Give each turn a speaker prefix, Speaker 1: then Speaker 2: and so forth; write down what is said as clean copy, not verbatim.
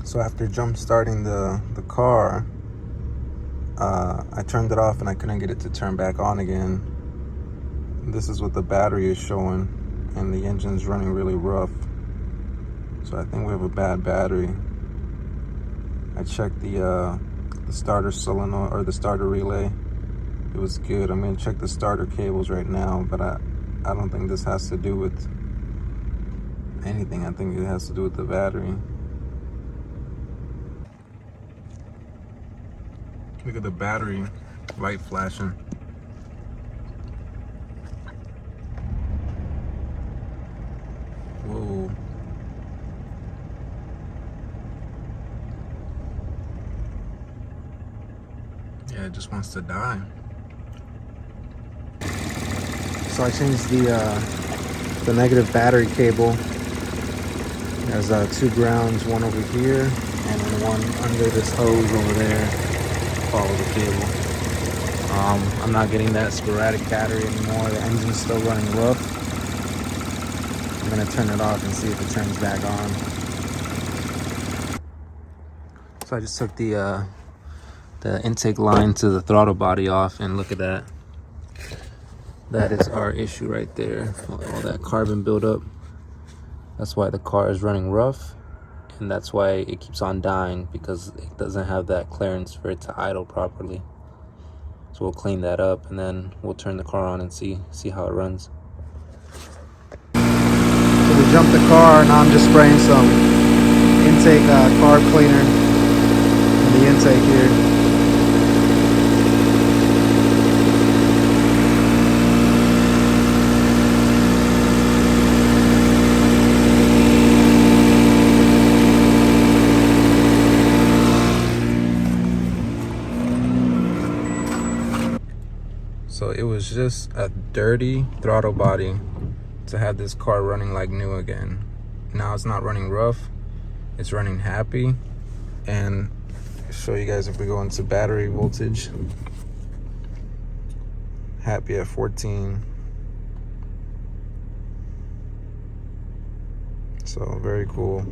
Speaker 1: So after jump starting the car, I turned it off and I couldn't get it to turn back on again. This is what the battery is showing, and the engine's running really rough. So I think we have a bad battery. I checked the starter solenoid, or the starter relay. It was good. I'm gonna check the starter cables right now, but I don't think this has to do with anything. I think it has to do with the battery. Look at the battery light flashing. Whoa. Yeah, it just wants to die. So I changed the negative battery cable. There's 2 grounds, one over here, and then one under this hose over there. Follow the cable. I'm not getting that sporadic battery anymore. The engine's still running rough. I'm gonna turn it off and see if it turns back on. So I just took the intake line to the throttle body off, and look at that. That is our issue right there. All that carbon buildup. That's why the car is running rough, and that's why it keeps on dying, because it doesn't have that clearance for it to idle properly. So we'll clean that up, and then we'll turn the car on and see how it runs. So we jumped the car. Now I'm just spraying some intake carb cleaner in the intake here. So it was just a dirty throttle body to have this car running like new again. Now it's not running rough, it's running happy. And I'll show you guys if we go into battery voltage. Happy at 14. So very cool.